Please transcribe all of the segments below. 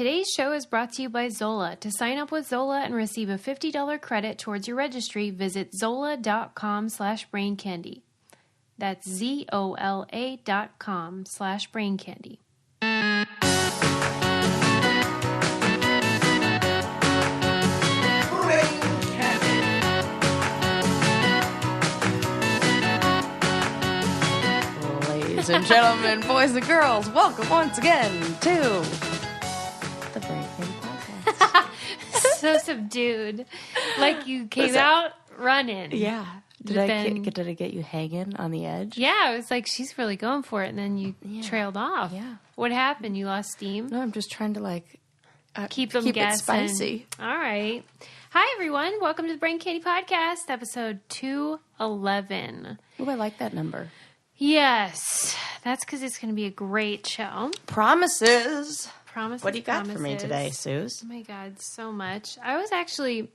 Today's show is brought to you by Zola. To sign up with Zola and receive a $50 credit towards your registry, visit zola.com/braincandy. That's ZOLA.com/braincandy. Ladies and gentlemen, boys and girls, welcome once again to the Brain Candy Podcast. So subdued. Like you came out running. Yeah. Did I get you hanging on the edge? Yeah, I was like, she's really going for it, and then you trailed off. Yeah. What happened? You lost steam? No, I'm just trying to keep them keep guessing. it spicy. All right. Hi, everyone. Welcome to the Brain Candy Podcast, episode 211. Oh, I like that number. Yes. That's because it's going to be a great show. Promises. Promises. What do you got for me today, Suze? Oh, my God. So much. I was actually,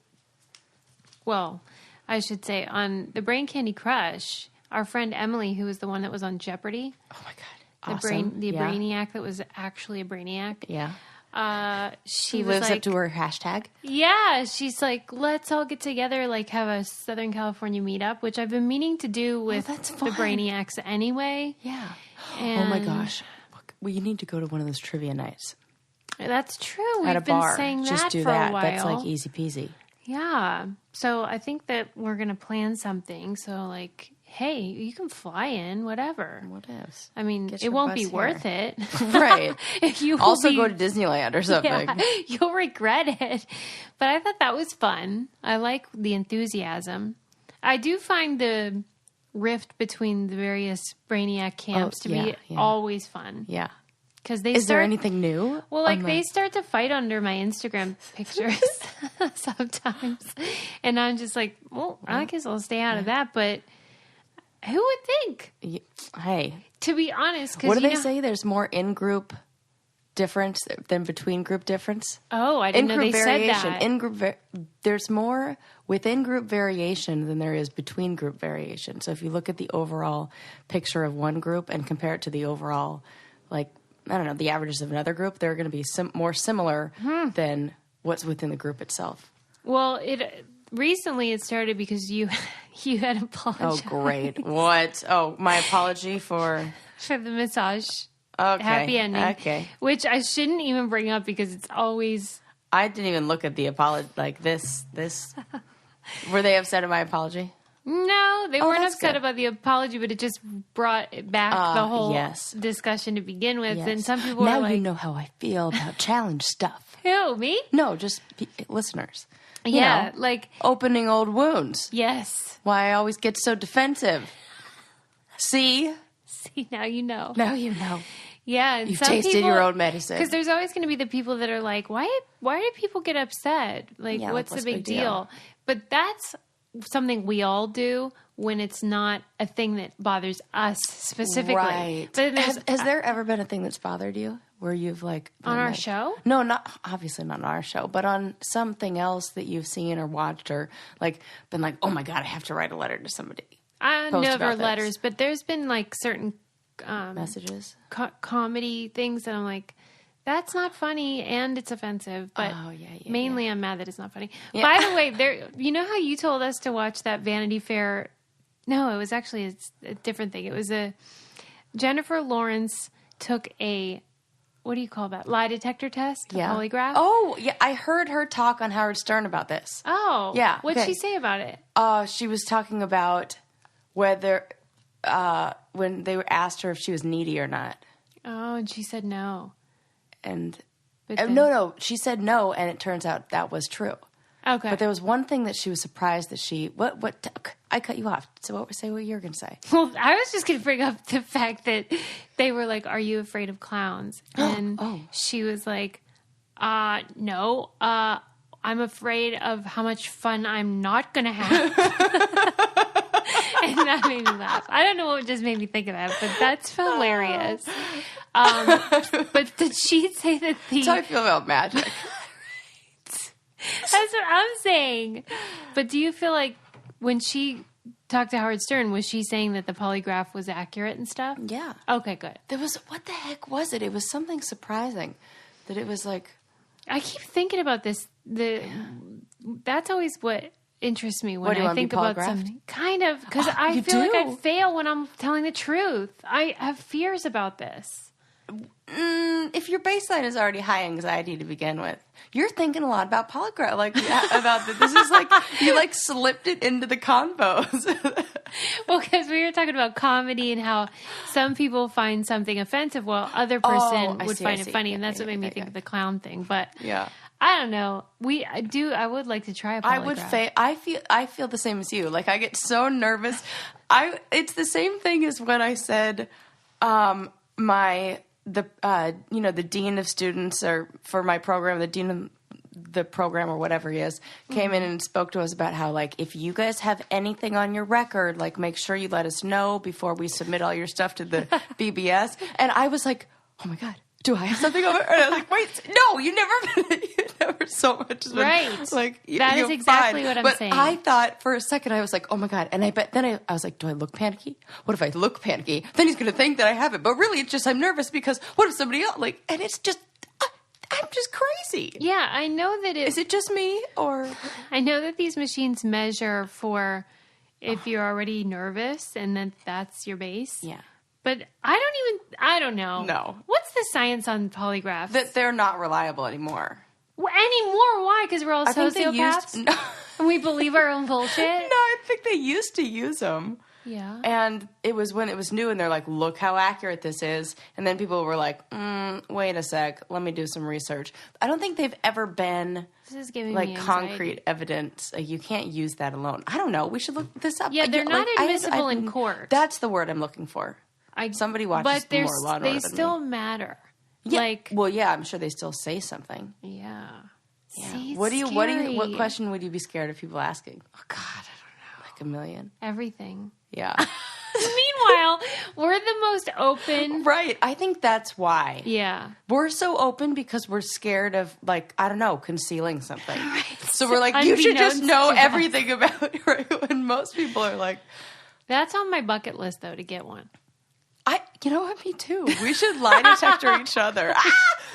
well, I should say, on the Brain Candy Crush, our friend Emily, who was the one that was on Jeopardy. Oh, my God. Awesome. The brainiac that was actually a brainiac. Yeah. She lives was like, up to her hashtag. Yeah, she's like, let's all get together, have a Southern California meetup, which I've been meaning to do with the brainiacs anyway. Yeah. And oh my gosh, we need to go to one of those trivia nights. That's true. We've At a been bar. saying that Just do for that. a while. That's like easy peasy. Yeah. So I think that we're gonna plan something. So hey, you can fly in, whatever. What else? I mean, it won't be worth it. Right. If you also go to Disneyland or something. Yeah, you'll regret it. But I thought that was fun. I like the enthusiasm. I do find the rift between the various Brainiac camps to be always fun. Yeah. Because Is there anything new? Well, they start to fight under my Instagram pictures sometimes. And I'm just like, well, I guess I'll stay out of that. But who would think? Hey. To be honest. What do they say? There's more in-group difference than between-group difference? Oh, I didn't know they said that. There's more within-group variation than there is between-group variation. So if you look at the overall picture of one group and compare it to the overall, the averages of another group, they're going to be more similar than what's within the group itself. Well, recently it started because you had apologized. Oh, great. What? Oh, my apology for the massage. Okay. Happy ending. Okay. Which I shouldn't even bring up because it's always... I didn't even look at the apology. This. Were they upset at my apology? No, they weren't upset good. about the apology, but it just brought back the whole discussion to begin with. Yes. And some people now were like... you know how I feel about challenge stuff. Who, me? No, just listeners. You Yeah, know, opening old wounds. Yes. Why I always get so defensive. See, now you know. Now you know. Yeah. And you've tasted your own medicine. Because there's always going to be the people that are like, why do people get upset? What's the big deal? But that's something we all do when it's not a thing that bothers us specifically. Right. But has there ever been a thing that's bothered you where you've on our show? No, obviously not on our show, but on something else that you've seen or watched or been like, oh my God, I have to write a letter to somebody. I never letters, but there's been certain messages, comedy things that I'm like, that's not funny and it's offensive. But mainly I'm mad that it's not funny. Yeah. By the way, you know how you told us to watch that Vanity Fair? No, it was actually a different thing. It was Jennifer Lawrence took a, what do you call that? Lie detector test? A polygraph? Oh, yeah. I heard her talk on Howard Stern about this. Oh. Yeah. What'd she say about it? She was talking about whether, when they asked her if she was needy or not. Oh, and she said no. And no, she said no, and it turns out that was true. Okay. But there was one thing that she was surprised that I cut you off. So say what you're going to say. Well, I was just going to bring up the fact that they were like, are you afraid of clowns? And she was like, no, I'm afraid of how much fun I'm not going to have. And that made me laugh. I don't know what just made me think of that, but that's hilarious. But did she say that That's how I feel about magic. That's what I'm saying. But do you feel like when she talked to Howard Stern, was she saying that the polygraph was accurate and stuff? Yeah. Okay, good. What the heck was it? It was something surprising. That it was I keep thinking about this. That's always what interests me when I think about something. Kind of, because I feel like I fail when I'm telling the truth. I have fears about this. If your baseline is already high anxiety to begin with, you're thinking a lot about polygraph, about this. This is like you slipped it into the convos. Well, because we were talking about comedy and how some people find something offensive, while other person would find it funny, and that's what made me think of the clown thing. But I don't know. I would like to try a polygraph. I feel the same as you. Like I get so nervous. It's the same thing as when I said, the dean of students or for my program, the dean of the program or whatever he is, came in and spoke to us about how, if you guys have anything on your record, make sure you let us know before we submit all your stuff to the BBS. And I was like, oh my God, do I have something over? And I was like, wait, no, you never so much. Been, right. That is exactly what I'm saying. But I thought for a second, I was like, oh my God. And I was like, do I look panicky? What if I look panicky? Then he's going to think that I have it. But really, it's just I'm nervous because what if somebody else, and it's just, I'm just crazy. Yeah, I know that Is it just me or? I know that these machines measure for if you're already nervous and that's your base. Yeah. But I don't know. No. What's the science on polygraphs? That they're not reliable anymore. Anymore? Why? Because we're all sociopaths? And we believe our own bullshit? No, I think they used to use them. Yeah. And it was when it was new and they're like, look how accurate this is. And then people were like, wait a sec, let me do some research. I don't think they've ever been this is giving me concrete evidence. You can't use that alone. I don't know. We should look this up. Yeah, they're not admissible in court. That's the word I'm looking for. Somebody watches more Law and Order than me. But they still matter. Yeah. I'm sure they still say something. Yeah. See, what question would you be scared of people asking? Oh God, I don't know. Like a million. Everything. Yeah. Meanwhile, we're the most open. Right. I think that's why. Yeah. We're so open because we're scared of, concealing something. Right. So we're like, you should just know everything about it, right? When most people are like. That's on my bucket list, though, to get one. You know what? Me too. We should lie detector each other.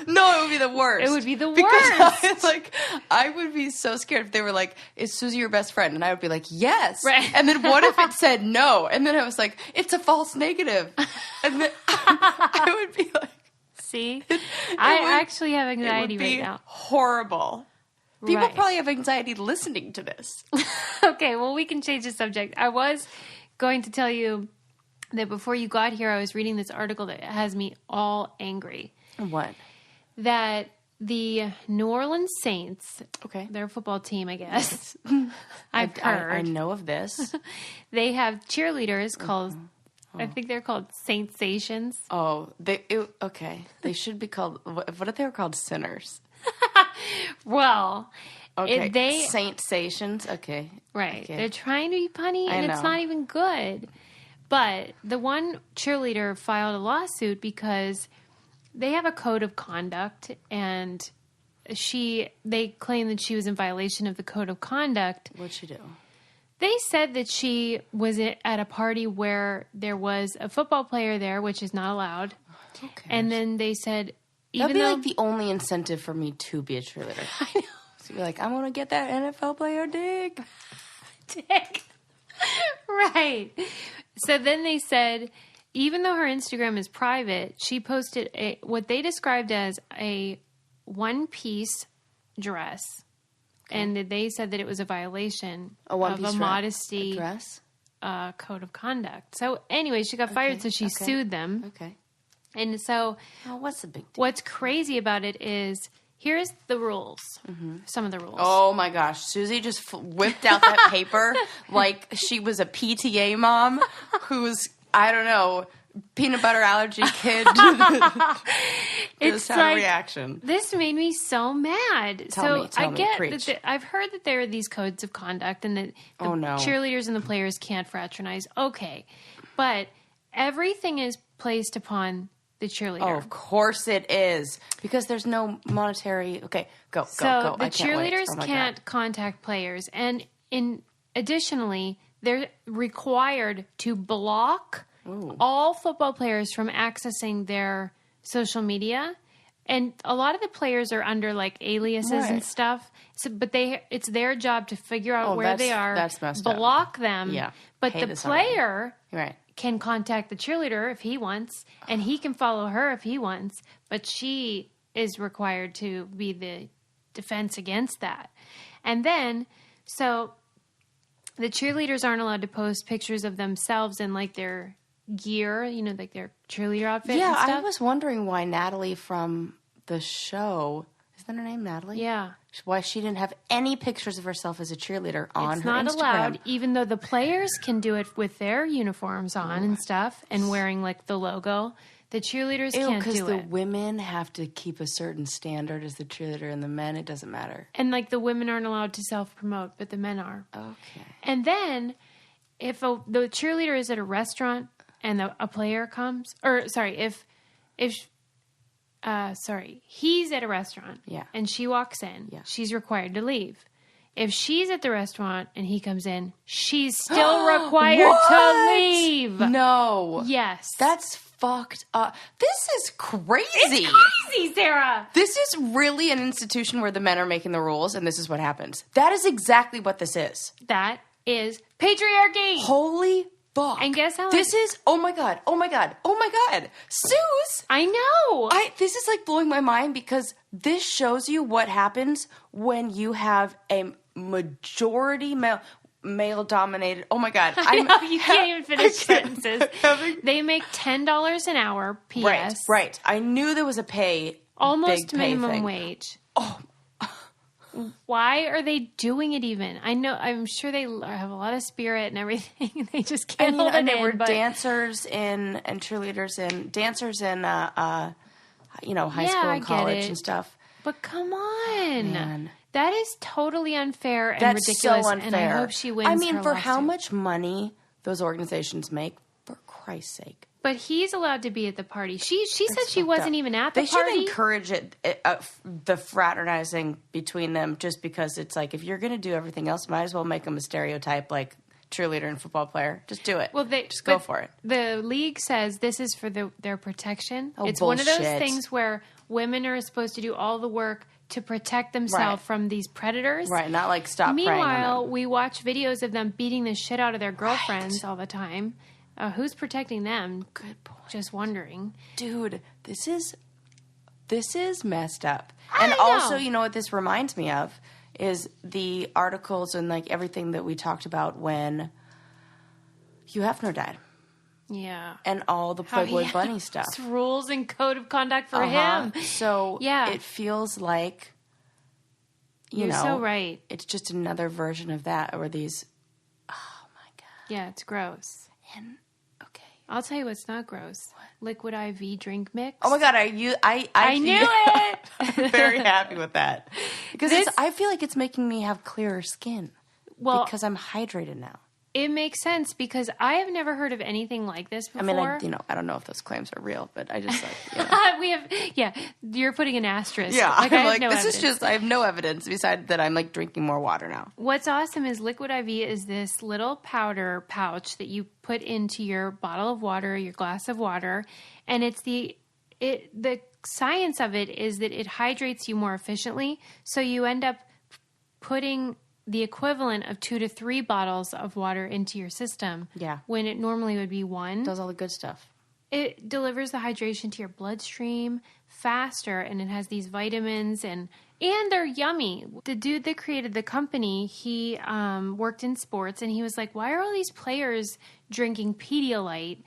No, it would be the worst. It would be the worst. Because I would be so scared if they were like, is Susie your best friend? And I would be like, yes. Right. And then what if it said no? And then I was like, it's a false negative. And then I would be like. See? I actually have anxiety right now. Horrible. People probably have anxiety listening to this. Okay, well, we can change the subject. I was going to tell you that before you got here, I was reading this article that has me all angry. What? That the New Orleans Saints, their football team, I guess, I've heard. I know of this. They have cheerleaders called, I think they're called Saintsations. Oh, they should be called, what if they were called sinners? Well, Saintsations, okay. Right. Okay. They're trying to be punny, and it's not even good. But the one cheerleader filed a lawsuit because they have a code of conduct, and they claim that she was in violation of the code of conduct. What'd she do? They said that she was at a party where there was a football player there, which is not allowed. Okay. And then they said, that'd be the only incentive for me to be a cheerleader. I know. So be like, I'm gonna get that NFL player dick. Right. So then they said, even though her Instagram is private, she posted what they described as a one-piece dress. Okay. And they said that it was a violation of a modesty dress? Code of conduct. So anyway, she got fired, so she sued them. Okay. And so what's the big deal? What's crazy about it is, here's the rules. Mm-hmm. Some of the rules. Oh my gosh. Susie just whipped out that paper like she was a PTA mom who's, I don't know, peanut butter allergy kid. It's like, reaction. This made me so mad. Tell me, that I've heard that there are these codes of conduct and that the cheerleaders and the players can't fraternize. Okay. But everything is placed upon the cheerleader. Oh, of course it is. Because there's no monetary... Okay, go. So the cheerleaders can't contact players. And additionally, they're required to block all football players from accessing their social media And a lot of the players are under like aliases and stuff. So, but it's their job to figure out where they are, that's messed block them. Yeah. But the player right. can contact the cheerleader if he wants, and he can follow her if he wants. But she is required to be the defense against that. And then, so the cheerleaders aren't allowed to post pictures of themselves in like their gear, you know, like their cheerleader outfit. Yeah, and stuff. I was wondering why Natalie from the show, is that her name, Natalie? Yeah. Why she didn't have any pictures of herself as a cheerleader on it's her Instagram. It's not allowed, even though the players can do it with their uniforms on and stuff and wearing like the logo. The cheerleaders can't do it. Because the women have to keep a certain standard as the cheerleader, and the men, it doesn't matter. And like the women aren't allowed to self-promote, but the men are. Okay. And then if the cheerleader is at a restaurant and a player comes, or sorry, he's at a restaurant and she walks in, she's required to leave. If she's at the restaurant and he comes in, she's still required to leave. No. Yes. That's fucked up. This is crazy. It's crazy, Sarah. This is really an institution where the men are making the rules, and this is what happens. That is exactly what this is. That is patriarchy. Holy fuck. And guess how this is, oh my God. Suze. I know. This is like blowing my mind, because this shows you what happens when you have a majority male dominated. Oh my God. I know, you can't even finish sentences. They make $10 an hour, PS. Right. I knew there was a almost minimum thing. wage. Oh. Why are they doing it even? I'm sure they have a lot of spirit and everything. They just can't hold it in. They were dancers and cheerleaders and dancers in, high school and college and stuff. But come on. Man. That is totally unfair and That's ridiculous. So unfair. And I hope she wins. For how much money those organizations make, for Christ's sake. But he's allowed to be at the party. She said she wasn't even at the party. They should encourage the fraternizing between them, just because it's like, if you're going to do everything else, might as well make them a stereotype like cheerleader and football player. Just do it. Well, just go for it. The league says this is for their protection. Oh, it's bullshit. One of those things where women are supposed to do all the work to protect themselves from these predators. Right, not like stop preying on them. Meanwhile, we watch videos of them beating the shit out of their girlfriends all the time. Who's protecting them? Good point. Just wondering. Dude, this is messed up. And also, you know what this reminds me of is the articles and like everything that we talked about when Hugh Hefner died. Yeah. And all the Playboy Bunny stuff. Rules and code of conduct for him. So it feels like, You're so right. It's just another version of that, or these, oh my God. Yeah, it's gross. And I'll tell you what's not gross. What? Liquid IV drink mix. Oh my God, I knew it. I'm very happy with that. Because I feel like it's making me have clearer skin. Well, because I'm hydrated now. It makes sense, because I have never heard of anything like this before. I mean, I don't know if those claims are real, but I just you're putting an asterisk. Yeah, I have no evidence besides that I'm like drinking more water now. What's awesome is Liquid IV is this little powder pouch that you put into your bottle of water, your glass of water, and the science of it is that it hydrates you more efficiently, so you end up putting the equivalent of 2 to 3 bottles of water into your system. Yeah. When it normally would be 1. It does all the good stuff. It delivers the hydration to your bloodstream faster, and it has these vitamins, and they're yummy. The dude that created the company, he worked in sports, and he was like, why are all these players drinking Pedialyte,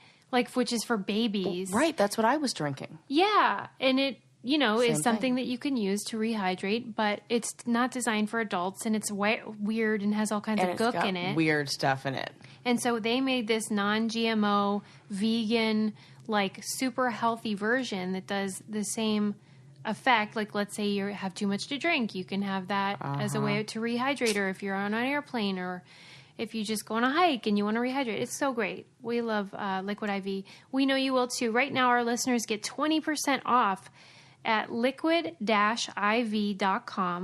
which is for babies? Well, right, that's what I was drinking. Yeah, and it is something that you can use to rehydrate, but it's not designed for adults, and it's weird and has all kinds of gook in it. Weird stuff in it. And so they made this non-GMO, vegan, super healthy version that does the same effect. Like, let's say you have too much to drink, you can have that as a way to rehydrate, or if you're on an airplane, or if you just go on a hike and you want to rehydrate. It's so great. We love Liquid IV. We know you will too. Right now, our listeners get 20% off at liquid-iv.com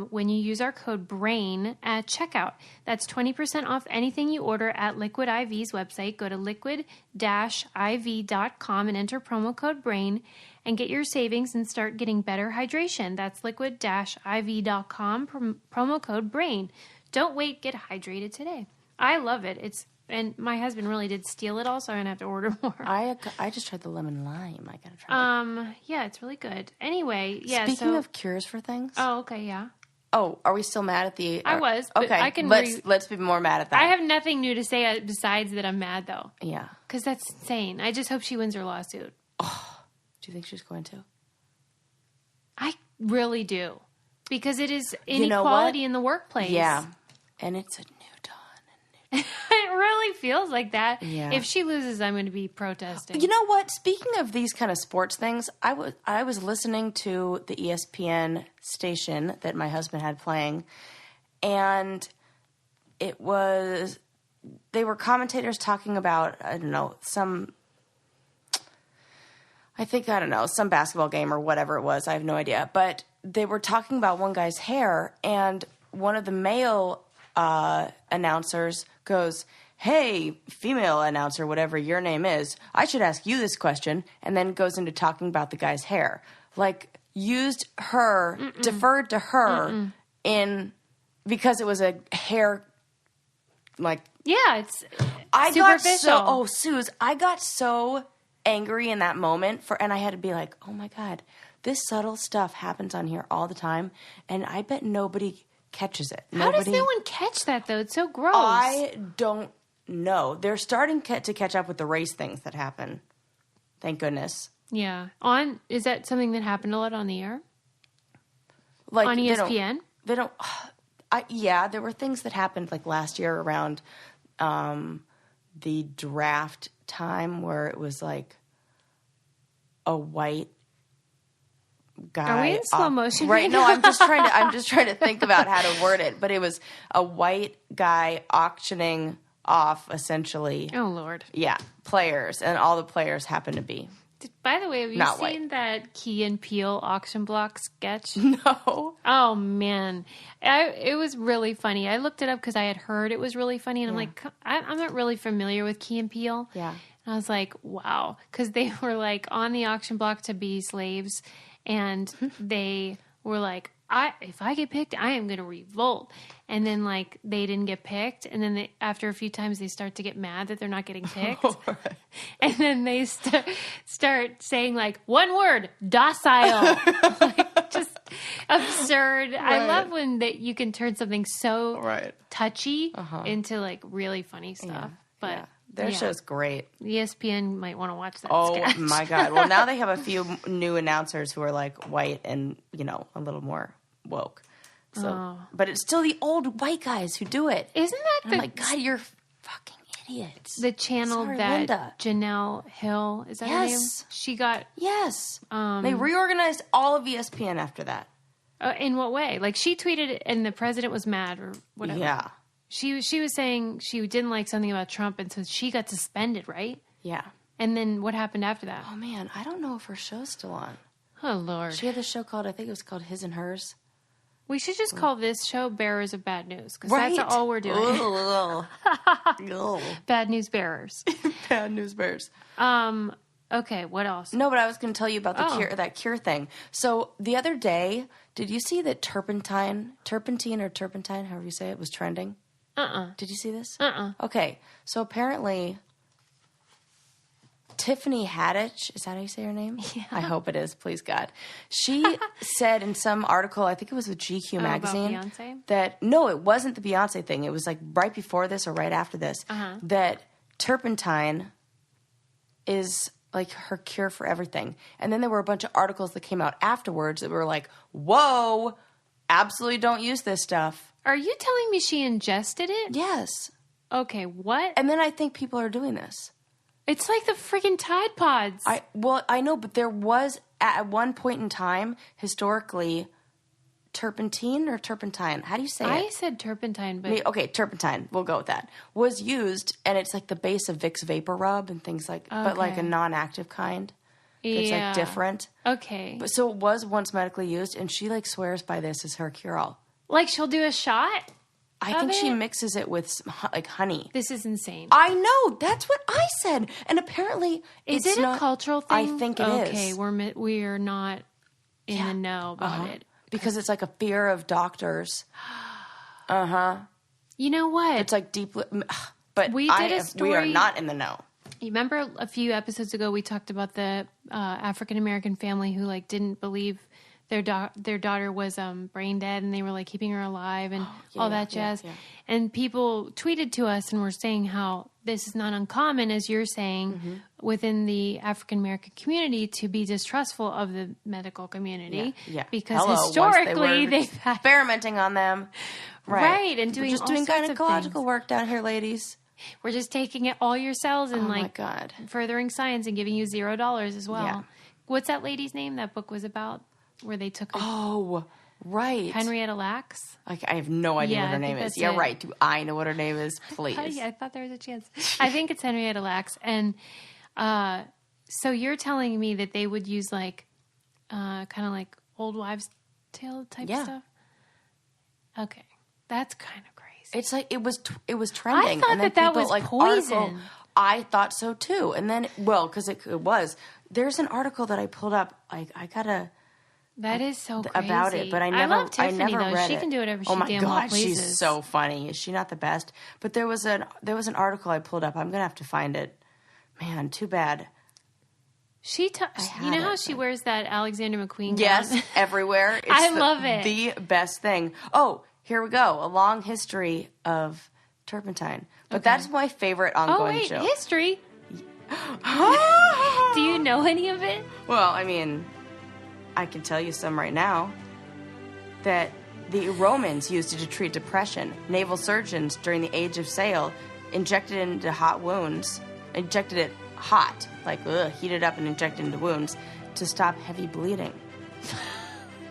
when you use our code BRAIN at checkout. That's 20% off anything you order at Liquid IV's website. Go to liquid-iv.com and enter promo code BRAIN. and get your savings and start getting better hydration. That's liquid-iv.com, promo code BRAIN. Don't wait, get hydrated today. I love it. And my husband really did steal it all, so I'm going to have to order more. I just tried the lemon lime. I got to try it. Yeah, it's really good. Anyway, yeah. Speaking of cures for things. Oh, okay, yeah. Oh, are we still mad at the... I was, but okay, I can... let's be more mad at that. I have nothing new to say besides that I'm mad, though. Yeah. Because that's insane. I just hope she wins her lawsuit. Oh, do you think she's going to? I really do. Because it is inequality in the workplace. Yeah. And it's a new dawn. It really feels like that. Yeah. If she loses, I'm going to be protesting. You know what? Speaking of these kind of sports things, I was listening to the ESPN station that my husband had playing, and they were commentators talking about, some basketball game or whatever it was. I have no idea. But they were talking about one guy's hair, and one of the male announcers goes, "Hey, female announcer, whatever your name is, I should ask you this question," and then goes into talking about the guy's hair. Like, deferred to her because it was a hair, like... Yeah, it's superficial. Suze, I got so angry in that moment, and I had to be like, oh my God, this subtle stuff happens on here all the time, and I bet nobody catches it. How does no one catch that, though? It's so gross. I don't know. They're starting to catch up with the race things that happen. Thank goodness. Yeah. Is that something that happened a lot on the air? Like on ESPN? They don't. Yeah, there were things that happened like last year around the draft time where it was like a white guy. Are we in slow motion right now? No, I'm just trying to think about how to word it. But it was a white guy auctioning off essentially. Oh Lord. Yeah, players, and all the players happen to be. By the way, have you seen that Key and Peele auction block sketch? No. Oh man, it was really funny. I looked it up because I had heard it was really funny, and I'm like, I'm not really familiar with Key and Peele. Yeah. And I was like, wow, because they were like on the auction block to be slaves. And they were like, if I get picked, I am going to revolt. And then, like, they didn't get picked. And then after a few times, they start to get mad that they're not getting picked. Right. And then they start saying, like, one word, docile. Like, just absurd. Right. I love when you can turn something so touchy into, like, really funny stuff. Yeah. But... Yeah. Their show's great. ESPN might want to watch that sketch. Oh, my God. Well, now they have a few new announcers who are, like, white and, a little more woke. So, But it's still the old white guys who do it. Isn't that I'm like, God, you're fucking idiots. The channel that Janelle Hill, is that her name? She got... Yes. They reorganized all of ESPN after that. In what way? Like, she tweeted and the president was mad or whatever. Yeah. She was saying she didn't like something about Trump, and so she got suspended, right? Yeah. And then what happened after that? Oh, man. I don't know if her show's still on. Oh, Lord. She had a show called, I think it was called His and Hers. We should just call this show Bearers of Bad News, because that's all we're doing. Bad News Bearers. Bad News Bearers. Okay, what else? No, but I was going to tell you about that cure thing. So the other day, did you see that turpentine, however you say it, was trending? Did you see this? Okay, so apparently Tiffany Haddish, is that how you say her name? Yeah. I hope it is, please God. She said in some article, I think it was with GQ magazine, about Beyonce? that, no, it wasn't the Beyonce thing. It was like right before this or right after this, that turpentine is like her cure for everything. And then there were a bunch of articles that came out afterwards that were like, whoa, absolutely don't use this stuff. Are you telling me she ingested it? Yes. Okay, what? And then I think people are doing this. It's like the freaking Tide Pods. I know, but there was at one point in time, historically, turpentine or turpentine. How do you say it? I said turpentine, but... Okay, turpentine. We'll go with that. Was used, and it's like the base of Vicks Vapor Rub and things like... Okay. But like a non-active kind. It's like different. Okay. But so it was once medically used, and she like swears by this as her cure-all. Like she'll do a shot? I think she mixes it with like honey. This is insane. I know. That's what I said. And apparently, is it a cultural thing? I think it is. Okay, we are not in the know about it because it's like a fear of doctors. You know what? It's like deeply. But we did a story. We are not in the know. You remember a few episodes ago we talked about the African American family who like didn't believe their daughter was brain dead, and they were like keeping her alive and all that jazz. Yeah. And people tweeted to us and were saying how this is not uncommon, as you're saying, within the African American community to be distrustful of the medical community. Yeah. Because historically they've had experimenting on them. Right. And doing just doing gynecological work down here, ladies. We're just taking all your cells and my God. Furthering science and giving you $0 as well. Yeah. What's that lady's name that book was about? Where they took right. Henrietta Lacks? I have no idea what her name is. Yeah, right. Do I know what her name is? Please. I thought there was a chance. I think it's Henrietta Lacks. And so you're telling me that they would use like kind of like old wives' tale type stuff? Okay. That's kind of crazy. It's like it was trending. I thought and then that was like poison. I thought so too. And then, because it was. There's an article that I pulled up. I gotta. That is so crazy. About it, but I love Tiffany, never read She it. can do whatever she damn well pleases. Oh my God, she's so funny. Is she not the best? But there was an article I pulled up. I'm gonna have to find it. Man, too bad. You know how she wears that Alexander McQueen gown? Yes, everywhere. I love it. The best thing. Oh, here we go. A long history of turpentine. But that's my favorite ongoing show. History? Do you know any of it? Well, I mean, I can tell you some right now. That the Romans used it to treat depression. Naval surgeons during the Age of Sail injected it into hot wounds. Injected it hot, like heated up and injected into wounds to stop heavy bleeding.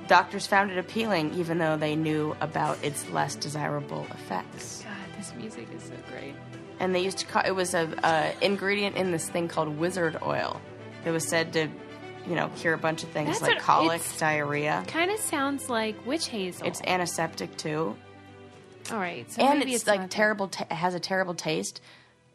Doctors found it appealing, even though they knew about its less desirable effects. God, this music is so great. And they used to it was a ingredient in this thing called wizard oil. It was said to, cure a bunch of things like colic, diarrhea. Kind of sounds like witch hazel. It's antiseptic too. All right, so and maybe it's like terrible. It has a terrible taste,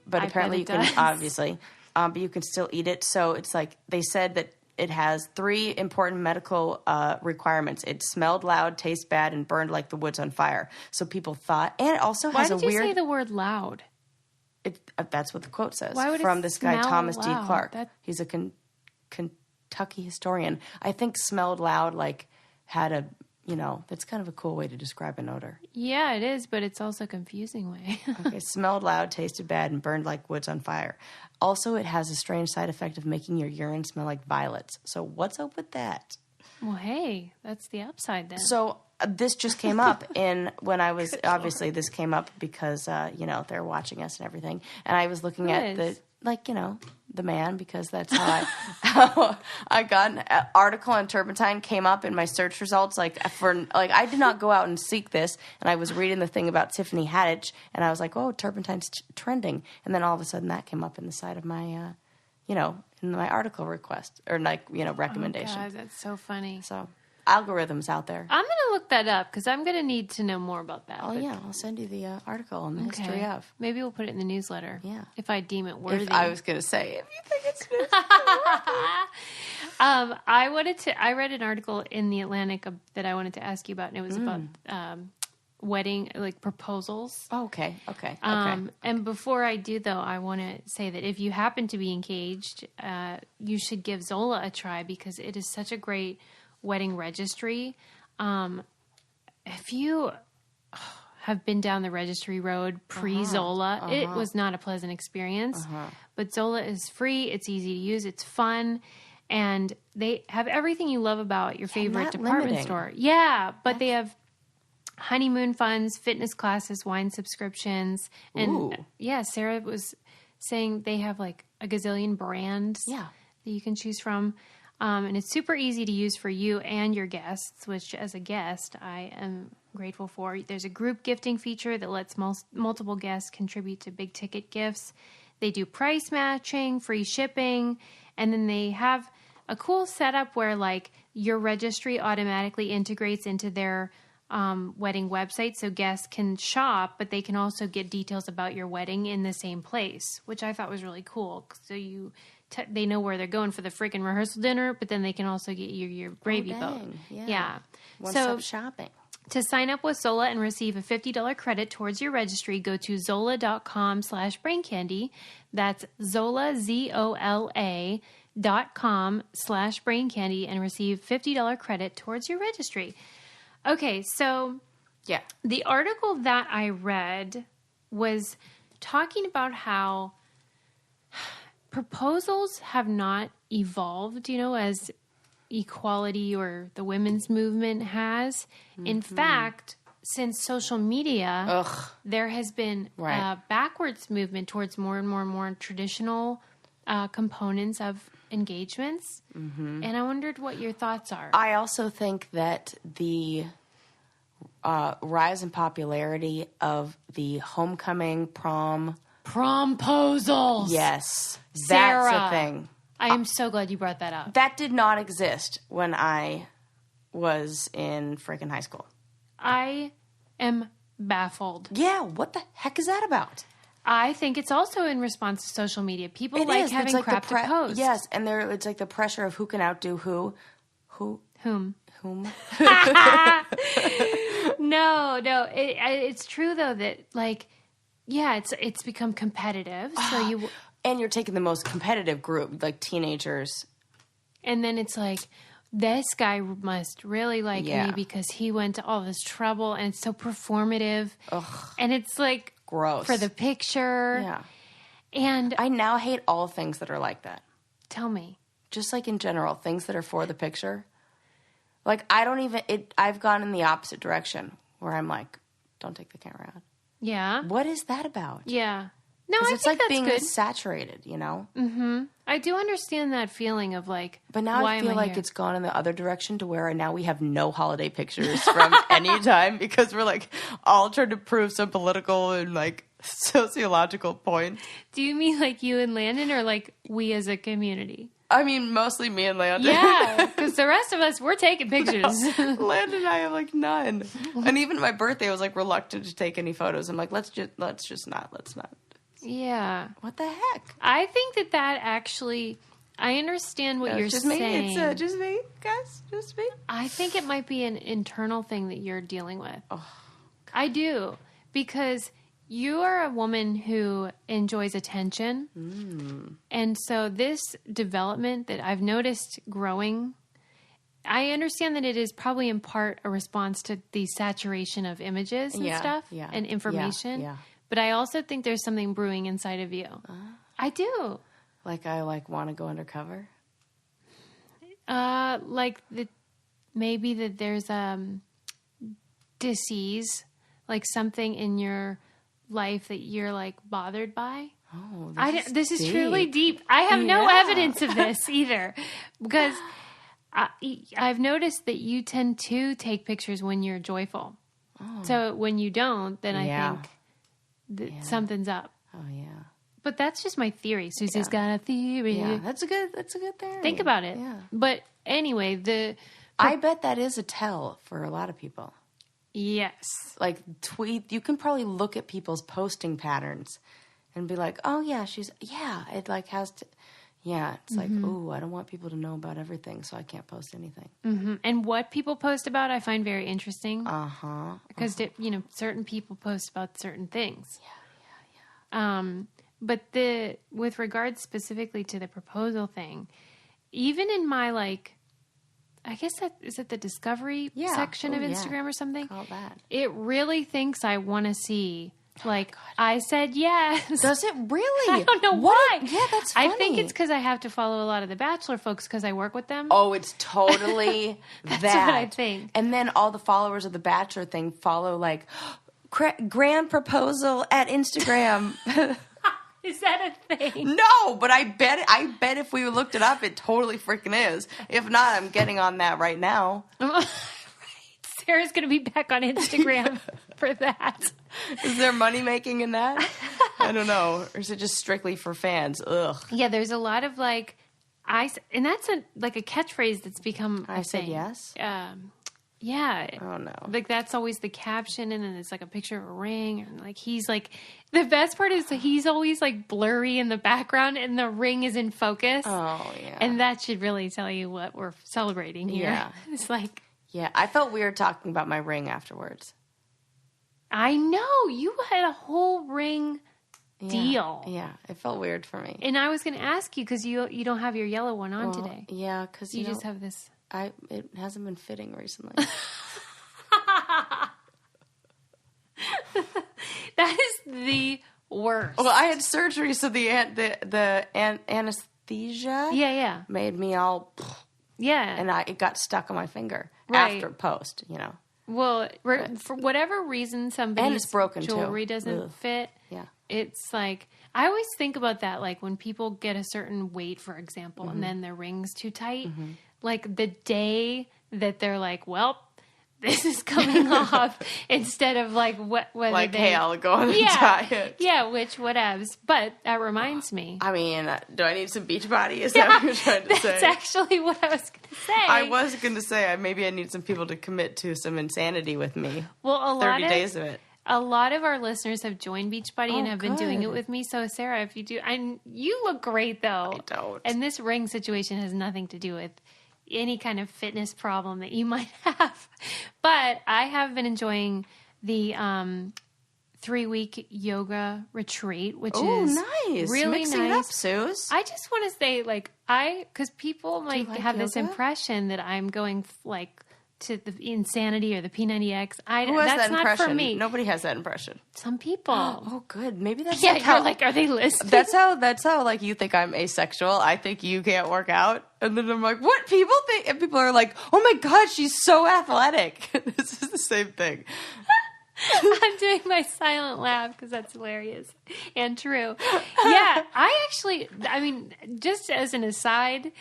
but apparently you can obviously, but you can still eat it. So it's like they said that. It has 3 important medical requirements. It smelled loud, tastes bad, and burned like the woods on fire. So people thought, and it also has a weird. Why did you say the word loud? That's what the quote says. Why would from it this guy Thomas loud? D. Clark. He's a Kentucky historian. I think smelled loud like had a. That's kind of a cool way to describe an odor. Yeah, it is, but it's also a confusing way. Okay, smelled loud, tasted bad, and burned like woods on fire. Also, it has a strange side effect of making your urine smell like violets. So what's up with that? Well, hey, that's the upside then. So this just came up when I was, obviously this came up because, they're watching us and everything. And I was looking at the man, because that's how I got an article on turpentine came up in my search results. I did not go out and seek this, and I was reading the thing about Tiffany Haddish, and I was like, oh, turpentine's trending, and then all of a sudden that came up in the side of my, in my article request or recommendation. Oh God, that's so funny. So algorithms out there. I'm going to look that up because I'm going to need to know more about that. Oh, yeah. I'll send you the article on the history of. Maybe we'll put it in the newsletter. Yeah. If I deem it worthy. I was going to say, if you think it's I read an article in The Atlantic that I wanted to ask you about, and it was about wedding, like proposals. Oh, okay. And before I do, though, I want to say that if you happen to be engaged, you should give Zola a try because it is such a great wedding registry. If you have been down the registry road pre-Zola, it was not a pleasant experience. But Zola is free, it's easy to use, it's fun, and they have everything you love about your favorite department store. Yeah, but they have honeymoon funds, fitness classes, wine subscriptions, and Sarah was saying they have like a gazillion brands that you can choose from. And it's super easy to use for you and your guests, which as a guest, I am grateful for. There's a group gifting feature that lets multiple guests contribute to big ticket gifts. They do price matching, free shipping, and then they have a cool setup where like your registry automatically integrates into their wedding website, so guests can shop, but they can also get details about your wedding in the same place, which I thought was really cool. So they know where they're going for the freaking rehearsal dinner, but then they can also get your gravy boat. Yeah. One-stop shopping. To sign up with Zola and receive a $50 credit towards your registry, go to zola.com/braincandy. That's Zola, ZOLA.com/braincandy and receive $50 credit towards your registry. Okay, so the article that I read was talking about how proposals have not evolved, as equality or the women's movement has. Mm-hmm. In fact, since social media, there has been a backwards movement towards more and more traditional components of engagements. Mm-hmm. And I wondered what your thoughts are. I also think that the rise in popularity of the homecoming promposals. Yes. Sarah, that's a thing. I am so glad you brought that up. That did not exist when I was in freaking high school. I am baffled. Yeah, what the heck is that about? I think it's also in response to social media. People having crap to post. Yes, and it's like the pressure of who can outdo who. Whom? No. It's true though that it's become competitive. So and you're taking the most competitive group, like teenagers. And then it's like, this guy must really like me because he went to all this trouble, and it's so performative. Ugh. And it's like gross for the picture. Yeah. And I now hate all things that are like that. Tell me. Just like in general, things that are for the picture. Like I've gone in the opposite direction where I'm like, don't take the camera out. Yeah. What is that about? Yeah. No, I it's think like that's being good. saturated, Mm-hmm. I do understand that feeling of like, but now why I feel like here? it's gone in the other direction to where now we have no holiday pictures from any time because we're like all trying to prove some political and like sociological point. Do you mean like you and Landon, or like we as a community? I mean, mostly me and Landon. Yeah, because the rest of us, we're taking pictures. No, Landon and I have like none. And even my birthday, I was like reluctant to take any photos. I'm like, let's not. Yeah. What the heck? I think that actually, I understand what you're saying. It's just me, guys. Just me. I think it might be an internal thing that you're dealing with. Oh, I do. Because you are a woman who enjoys attention. Mm. And so this development that I've noticed growing, I understand that it is probably in part a response to the saturation of images and stuff and information. Yeah. But I also think there's something brewing inside of you. I do. Like I want to go undercover? Maybe that there's disease, like something in your life that you're like bothered by. Oh, this is truly deep. I have no evidence of this either, because I've noticed that you tend to take pictures when you're joyful. Oh. So when you don't, then I think that something's up. Oh yeah. But that's just my theory. Susie's got a theory. Yeah, that's a good theory. Think about it. Yeah. But anyway, I bet that is a tell for a lot of people. Yes. Like you can probably look at people's posting patterns and be like, oh yeah, it like has to, it's like, oh, I don't want people to know about everything, so I can't post anything. Mm-hmm. And what people post about, I find very interesting. Uh-huh. Because, certain people post about certain things. Yeah. But with regards specifically to the proposal thing, even in my I guess is it the discovery section of Instagram or something? Call that. It really thinks I want to see. I said yes. Does it really? I don't know why. That's funny. I think it's because I have to follow a lot of the Bachelor folks because I work with them. Oh, it's totally That's what I think. And then all the followers of the Bachelor thing follow grand proposal at Instagram. Is that a thing? No, but I bet if we looked it up, it totally freaking is. If not, I'm getting on that right now. Right. Sarah's going to be back on Instagram for that. Is there money making in that? I don't know. Or is it just strictly for fans? Ugh. Yeah, there's a lot of and that's a catchphrase that's become I said yes. Yeah. Oh, no. Like, that's always the caption, and then it's, like, a picture of a ring. And, like, he's, like... The best part is that he's always, like, blurry in the background, and the ring is in focus. Oh, yeah. And that should really tell you what we're celebrating here. Yeah. It's like... Yeah, I felt weird talking about my ring afterwards. I know. You had a whole ring deal. Yeah, it felt weird for me. And I was going to ask you, because you don't have your yellow one on today. Yeah, because you just have this... It hasn't been fitting recently. That is the worst. Well, I had surgery, so the anesthesia made me all... Yeah. And it got stuck on my finger after post, Well, for whatever reason, somebody's jewelry doesn't fit. Yeah. It's like... I always think about that, like, when people get a certain weight, for example, and then their ring's too tight. Like, the day that they're like, well, this is coming off, instead of, like, whether like, hey, I'll go on a diet. Yeah, whatevs. But that reminds me. I mean, do I need some Beachbody? Is that what you're trying to say? That's actually what I was going to say. I was going to say, maybe I need some people to commit to some insanity with me. Well, 30 days of it. A lot of our listeners have joined Beachbody and have been doing it with me. So, Sarah, if you do, you look great, though. I don't. And this ring situation has nothing to do with any kind of fitness problem that you might have. But I have been enjoying the 3-week yoga retreat, which is nice. Really Mixing nice. It up, Suze. I just want to say, like, because people might have this impression that I'm going, like, to the insanity or the P90X. Who has that's that not impression? for me. Nobody has that impression. Some people. Oh, good. Maybe that's you're like, are they listening? That's how like you think I'm asexual. I think you can't work out, and then I'm like, what people think? And people are like, oh my god, she's so athletic. This is the same thing. I'm doing my silent laugh because that's hilarious and true. Yeah, I mean, just as an aside,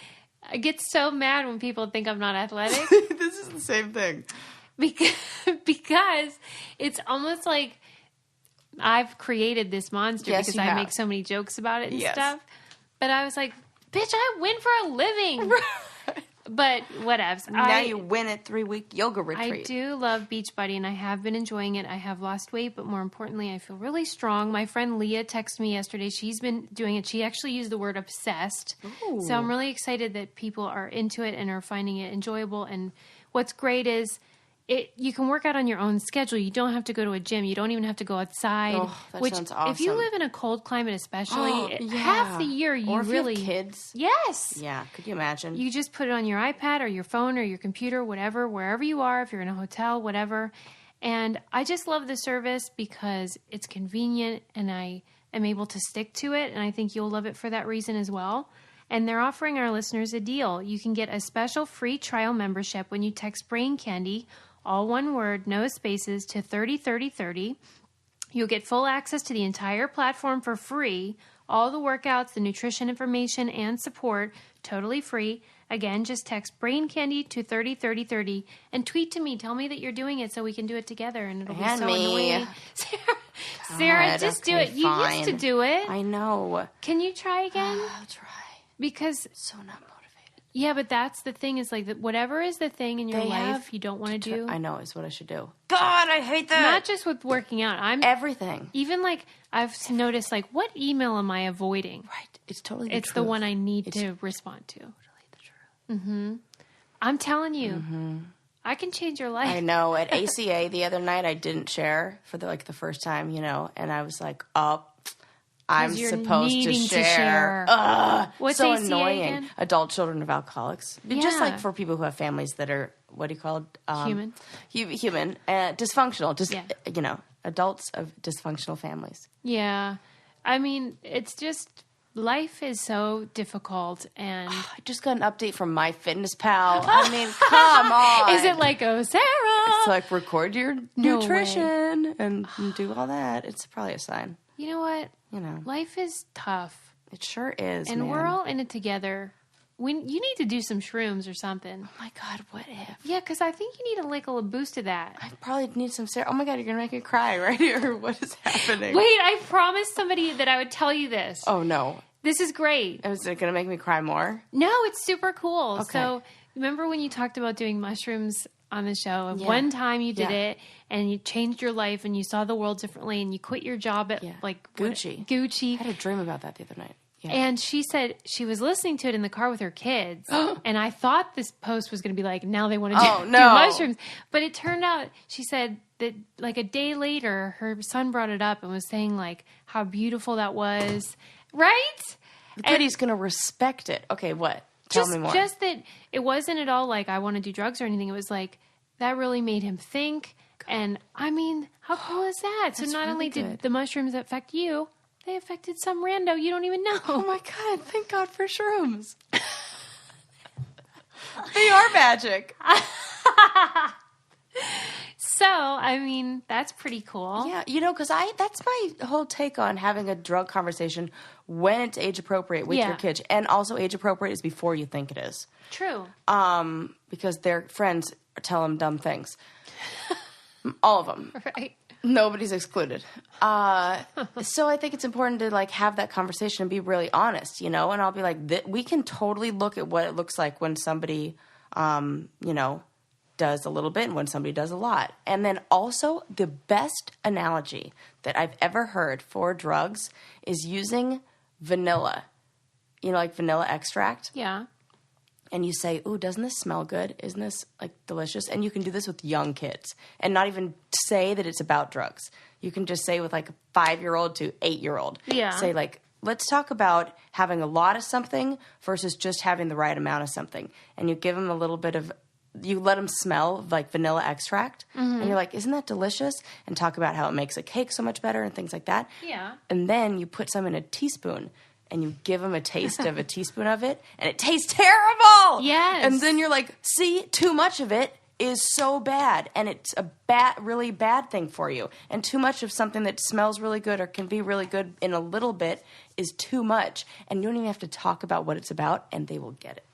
I get so mad when people think I'm not athletic. This is the same thing. Because it's almost like I've created this monster because I make so many jokes about it and stuff. But I was like, bitch, I win for a living. But whatevs. Now you win at 3-week yoga retreat. I do love Beachbody, and I have been enjoying it. I have lost weight, but more importantly, I feel really strong. My friend Leah texted me yesterday. She's been doing it. She actually used the word obsessed. Ooh. So I'm really excited that people are into it and are finding it enjoyable. And what's great is you can work out on your own schedule. You don't have to go to a gym. You don't even have to go outside. Oh, that sounds awesome. If you live in a cold climate especially, half the year you really... If you have kids. Yes. Yeah, could you imagine? You just put it on your iPad or your phone or your computer, whatever, wherever you are, if you're in a hotel, whatever. And I just love the service because it's convenient and I am able to stick to it. And I think you'll love it for that reason as well. And they're offering our listeners a deal. You can get a special free trial membership when you text Brain Candy, all one word, no spaces, to 303030. You'll get full access to the entire platform for free. All the workouts, the nutrition information, and support, totally free. Again, just text Brain Candy to 303030 and tweet to me. Tell me that you're doing it so we can do it together, and it'll be so annoying. Sarah, just do it. You used to do it. I know. Can you try again? I'll try. Because so not motivated. Yeah, but that's the thing is like whatever is the thing in your life you don't want to do. I know is what I should do. God, I hate that. Not just with working out. Everything. Even like I've noticed like what email am I avoiding? Right. It's totally the truth. The one I need to respond to. Totally the truth. Mm-hmm. I'm telling you. Mm-hmm. I can change your life. I know. At ACA the other night I didn't share for the first time, and I was like, I'm supposed to share. What's so ACA annoying. Again? Adult children of alcoholics. Yeah. Just like for people who have families that are, what do you call it? Human. Human. Dysfunctional. Just, adults of dysfunctional families. Yeah. I mean, it's just, life is so difficult and... I just got an update from MyFitnessPal. I mean, come on. Is it like, oh, Sarah? It's like, record your nutrition and do all that. It's probably a sign. You know what? Life is tough. It sure is, and we're all in it together. You need to do some shrooms or something. Oh my God, what if? Yeah, because I think you need a little boost of that. I probably need some Sarah. Oh my God, you're going to make me cry right here. What is happening? Wait, I promised somebody that I would tell you this. Oh no. This is great. Is it going to make me cry more? No, it's super cool. Okay. So remember when you talked about doing mushrooms on the show. Of one time you did it and you changed your life and you saw the world differently and you quit your job at like Gucci. I had a dream about that the other night. Yeah. And she said she was listening to it in the car with her kids. And I thought this post was going to be like, now they want to do mushrooms. But it turned out, she said that like a day later, her son brought it up and was saying like how beautiful that was. Right? The kitty's going to respect it. Okay, what? Tell me more. Just that it wasn't at all like I want to do drugs or anything. It was like that really made him think. And I mean, how cool is that? So not only did the mushrooms affect you, they affected some rando you don't even know. Oh my God. Thank God for shrooms. They are magic. So, I mean, that's pretty cool. Yeah, you know, because that's my whole take on having a drug conversation when it's age appropriate with your kids. And also age appropriate is before you think it is. True. Because their friends tell them dumb things. All of them. Right. Nobody's excluded. So I think it's important to like have that conversation and be really honest, you know, and I'll be like, we can totally look at what it looks like when somebody, you know, does a little bit and when somebody does a lot. And then also the best analogy that I've ever heard for drugs is using vanilla, you know, like vanilla extract. Yeah. And you say, ooh, doesn't this smell good? Isn't this like delicious? And you can do this with young kids and not even say that it's about drugs. You can just say with like a 5-year-old to 8-year-old. Yeah. Say like, let's talk about having a lot of something versus just having the right amount of something. And you give them a little bit of, you let them smell like vanilla extract. Mm-hmm. And you're like, isn't that delicious? And talk about how it makes a cake so much better and things like that. Yeah. And then you put some in a teaspoon. And you give them a taste of a teaspoon of it, and it tastes terrible. Yes. And then you're like, see, too much of it is so bad, and it's a really bad thing for you. And too much of something that smells really good or can be really good in a little bit is too much. And you don't even have to talk about what it's about, and they will get it.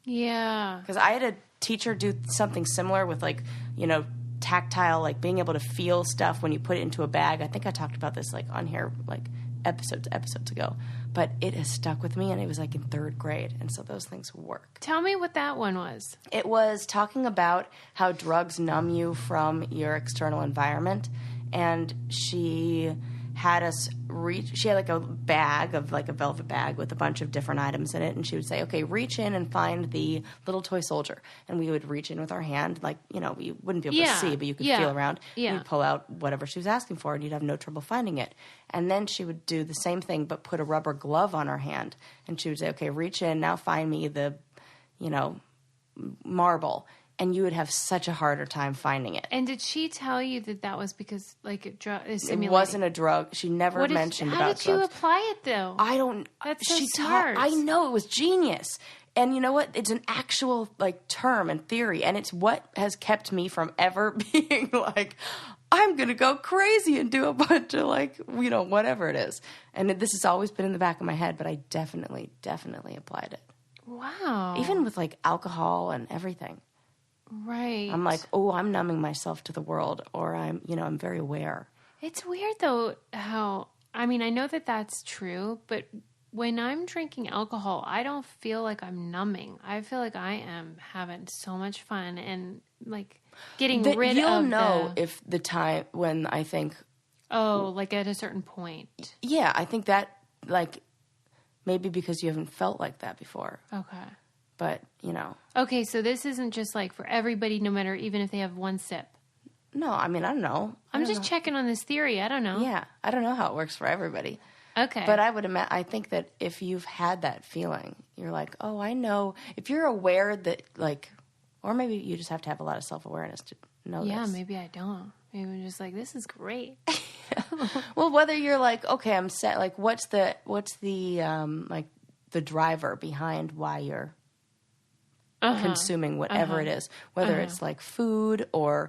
Yeah. Because I had a teacher do something similar with, like, you know, tactile, like being able to feel stuff when you put it into a bag. I think I talked about this, like, on here, like, episodes ago. But it has stuck with me, and it was like in 3rd grade, and so those things work. Tell me what that one was. It was talking about how drugs numb you from your external environment, and she had us she had like a bag of like a velvet bag with a bunch of different items in it, and she would say, okay, reach in and find the little toy soldier. And we would reach in with our hand, like, you know, you wouldn't be able to see, but you could feel around. Yeah. You'd pull out whatever she was asking for, and you'd have no trouble finding it. And then she would do the same thing, but put a rubber glove on her hand, and she would say, okay, reach in, now find me the, you know, marble. And you would have such a harder time finding it. And did she tell you that that was because, like, it wasn't a drug. She never mentioned about drugs. How did you apply it, though? I don't... That's so smart. I know, it was genius. And you know what? It's an actual, like, term and theory. And it's what has kept me from ever being like, I'm going to go crazy and do a bunch of, like, you know, whatever it is. And this has always been in the back of my head, but I definitely applied it. Wow. Even with, like, alcohol and everything. Right. I'm like, oh, I'm numbing myself to the world, or I'm very aware. It's weird, though, how, I mean, I know that that's true, but when I'm drinking alcohol, I don't feel like I'm numbing. I feel like I am having so much fun and, like, getting rid of You'll know if the time when I think... Oh, like at a certain point. Yeah, I think that, like, maybe because you haven't felt like that before. Okay. But, you know. Okay, so this isn't just like for everybody, no matter even if they have one sip. No, I mean, I don't know. I'm just checking on this theory. I don't know. Yeah, I don't know how it works for everybody. Okay. But I think that if you've had that feeling, you're like, oh, I know. If you're aware that, like, or maybe you just have to have a lot of self-awareness to know this. Yeah, maybe I don't. Maybe I'm just like, this is great. Well, whether you're like, okay, I'm set. Like, what's the like the driver behind why you're consuming whatever it is, whether it's like food or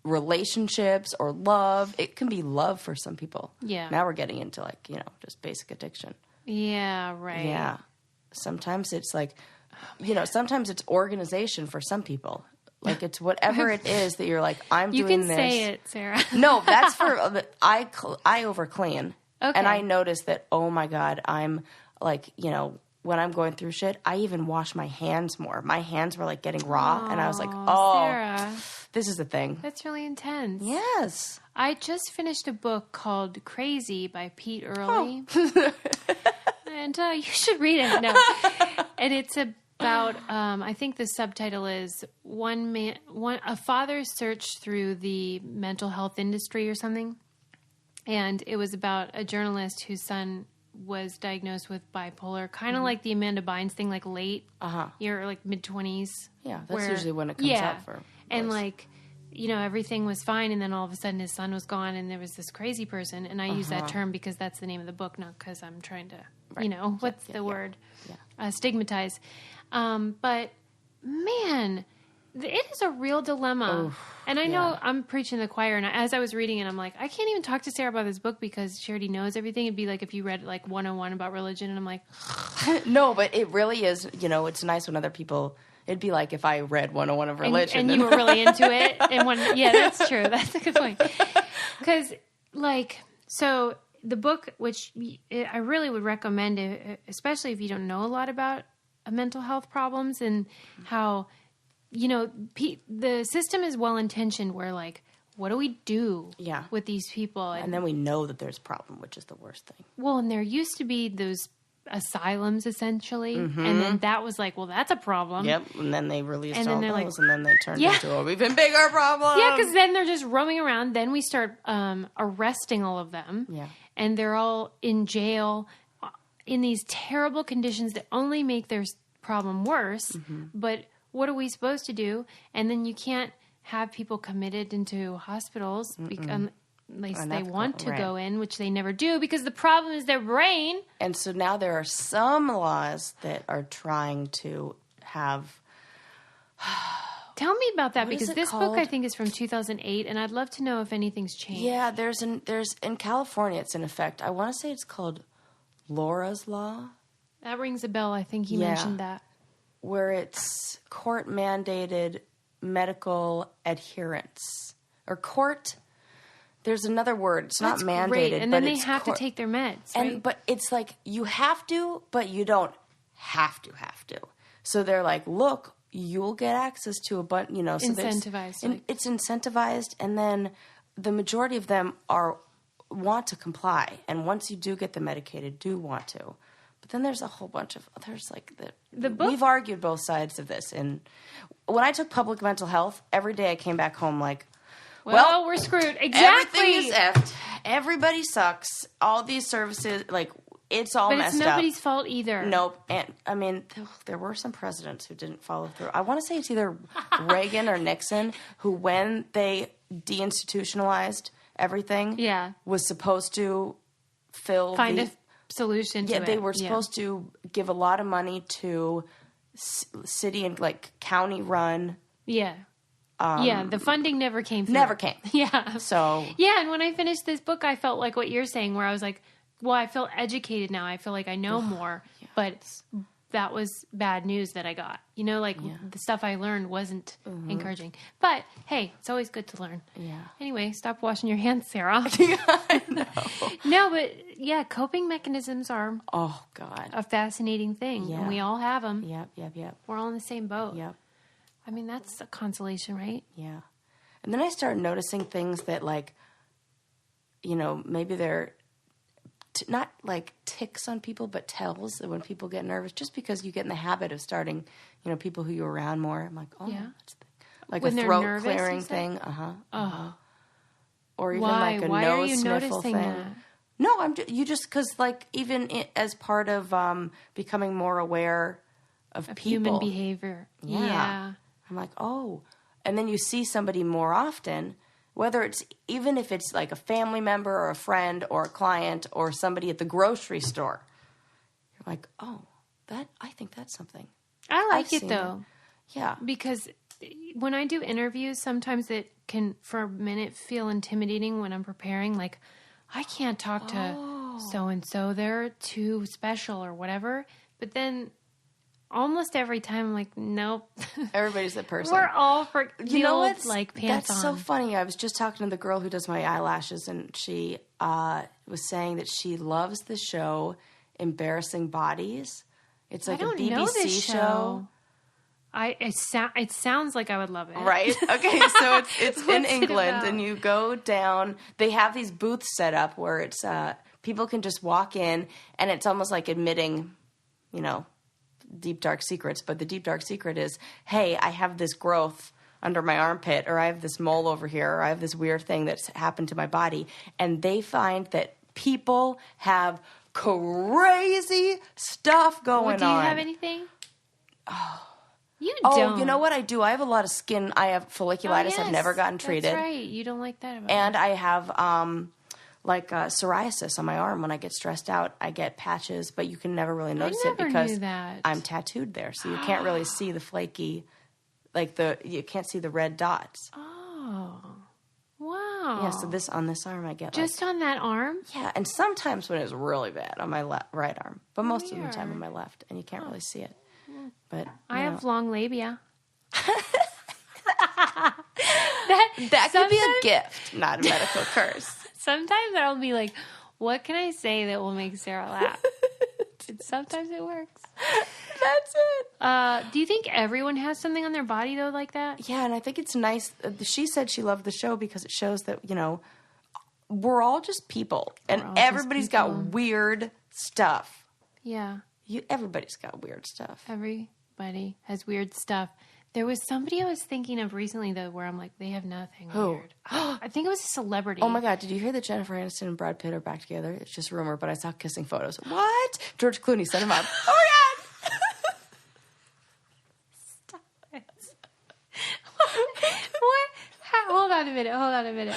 relationships or love. It can be love for some people. Yeah. Now we're getting into, like, you know, just basic addiction. Yeah, right. Yeah. Sometimes it's like, you know, sometimes it's organization for some people. Like, it's whatever it is that you're like, I'm doing this. You can say it, Sarah. No, that's for, I overclean. Okay. And I noticed that, oh my God, I'm like, you know, when I'm going through shit, I even wash my hands more. My hands were like getting raw, and I was like, oh, Sarah. this is the thing. That's really intense. Yes. I just finished a book called Crazy by Pete Earley. And you should read it. No. And it's about, I think the subtitle is a father's search through the mental health industry or something. And it was about a journalist whose son was diagnosed with bipolar, kind of like the Amanda Bynes thing, like late year, like mid-20s. Yeah, that's usually when it comes out for boys. And like, everything was fine, and then all of a sudden his son was gone, and there was this crazy person. And I use that term because that's the name of the book, not because I'm trying to, what's the word? Yeah. Stigmatize. But man, it is a real dilemma. Oof, and I know I'm preaching to the choir, and as I was reading it, I'm like, I can't even talk to Sarah about this book because she already knows everything. It'd be like if you read like 101 about religion, and I'm like... No, but it really is, it's nice when other people... It'd be like if I read 101 of religion. And you were really into it. Yeah, that's true. That's a good point. Because, so the book, which I really would recommend, especially if you don't know a lot about mental health problems and how... the system is well-intentioned where, what do we do with these people? And then we know that there's a problem, which is the worst thing. Well, and there used to be those asylums, essentially. And then that was like, well, that's a problem. Yep. And then they released all those, and then they turned into an even bigger problem. Yeah, because then they're just roaming around. Then we start arresting all of them. Yeah. And they're all in jail in these terrible conditions that only make their problem worse. But... what are we supposed to do? And then you can't have people committed into hospitals unless they want to go in, which they never do because the problem is their brain. And so now there are some laws that are trying to have... Tell me about that because this book I think is from 2008 and I'd love to know if anything's changed. Yeah, there's in California it's in effect. I want to say it's called Laura's Law. That rings a bell. I think you mentioned that. Where it's court-mandated medical adherence. Or court... There's another word. It's not mandated, great. And then they have to take their meds, right? But it's like, you have to, but you don't have to. So they're like, look, you'll get access to a bunch, So incentivized. It's incentivized, and then the majority of them want to comply. And once you do get them medicated, do want to. But then there's a whole bunch of others the book. We've argued both sides of this. And when I took public mental health, every day I came back home like, well, we're screwed. Exactly. Everything is effed. Everybody sucks. All these services, it's all messed up. But it's nobody's fault either. Nope. And, I mean, there were some presidents who didn't follow through. I want to say it's either Reagan or Nixon who, when they deinstitutionalized everything, was supposed to find a solution to it. Yeah, they were supposed to give a lot of money to city and, county run. Yeah. The funding never came through. Never came. Yeah. So. Yeah, and when I finished this book, I felt like what you're saying, where I was like, well, I feel educated now. I feel like I know more. Yeah. But that was bad news that I got. The stuff I learned wasn't encouraging. But, hey, it's always good to learn. Yeah. Anyway, stop washing your hands, Sarah. I know. No, but, yeah, coping mechanisms are oh God, a fascinating thing. Yeah. And we all have them. Yep. We're all in the same boat. Yep. I mean, that's a consolation, right? Yeah. And then I started noticing things that, maybe they're not ticks on people, but tells that when people get nervous, just because you get in the habit of starting, people who you're around more. I'm like, oh, yeah. Like when a throat clearing thing. Or even Why? like a Why nose are you sniffle noticing thing. That? No, you just, because even as part of becoming more aware of people. Human behavior. Yeah. I'm like, oh. And then you see somebody more often, even if it's like a family member or a friend or a client or somebody at the grocery store. You're like, oh, I think that's something. I like it though. Yeah. Because when I do interviews, sometimes it can, for a minute, feel intimidating when I'm preparing. Like, I can't talk to so-and-so. They're too special or whatever. But then almost every time I'm like, nope. Everybody's that person. We're all pants that's on. That's so funny. I was just talking to the girl who does my eyelashes, and she was saying that she loves the show Embarrassing Bodies. It's like a BBC show. It sounds like I would love it. Right? Okay, so it's in England, and you go down. They have these booths set up where it's people can just walk in, and it's almost like admitting, deep dark secrets. But the deep dark secret is, hey, I have this growth under my armpit, or I have this mole over here, or I have this weird thing that's happened to my body, and they find that people have crazy stuff going on. Do you have anything? Oh. You don't. Oh, you know what I do? I have a lot of skin. I have folliculitis. Yes, I've never gotten treated. That's right. You don't like that about And I have psoriasis on my arm. When I get stressed out, I get patches, but you can never really notice it because I'm tattooed there, so you can't really see the flaky, you can't see the red dots. Oh, wow. Yeah, so on this arm I get just on that arm. Yeah, and sometimes when it's really bad on my right arm, but most of the time on my left, and you can't really see it. But I have long labia. that could be a gift, not a medical curse. Sometimes I'll be like, what can I say that will make Sarah laugh? And sometimes it works. That's it. Do you think everyone has something on their body, though, like that? Yeah, and I think it's nice. She said she loved the show because it shows that, we're all just people. And everybody's got weird stuff. Yeah. Everybody's got weird stuff. Everybody has weird stuff. There was somebody I was thinking of recently, though, where I'm like, they have nothing weird. I think it was a celebrity. Oh, my God. Did you hear that Jennifer Aniston and Brad Pitt are back together? It's just rumor, but I saw kissing photos. What? George Clooney set him up. Oh, my God. Stop it. What? Hold on a minute.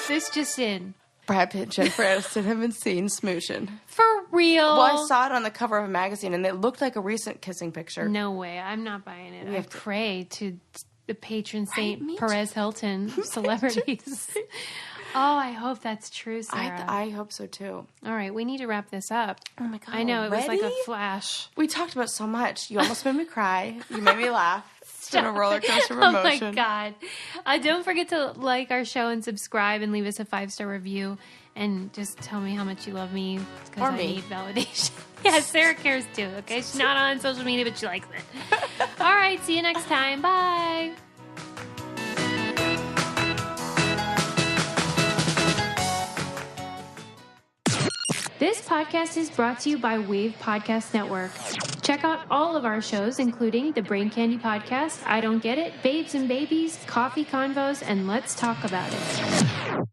This just in. Brad Pitt and Jennifer Aniston have been seen smooshing. For real? Well, I saw it on the cover of a magazine, and it looked like a recent kissing picture. No way. I'm not buying it. I pray to the patron saint Perez Hilton celebrities. Oh, I hope that's true, Sarah. I hope so, too. All right, we need to wrap this up. Oh, my God. I know, it was already? like a flash. We talked about so much. You almost made me cry. You made me laugh. It's been a roller coaster of emotion. Oh, my God. Don't forget to like our show and subscribe and leave us a 5-star review. And just tell me how much you love me because I need validation. Yeah, Sarah cares too, okay? She's not on social media, but she likes it. All right, see you next time. Bye. This podcast is brought to you by Wave Podcast Network. Check out all of our shows, including the Brain Candy Podcast, I Don't Get It, Babes and Babies, Coffee Convos, and Let's Talk About It.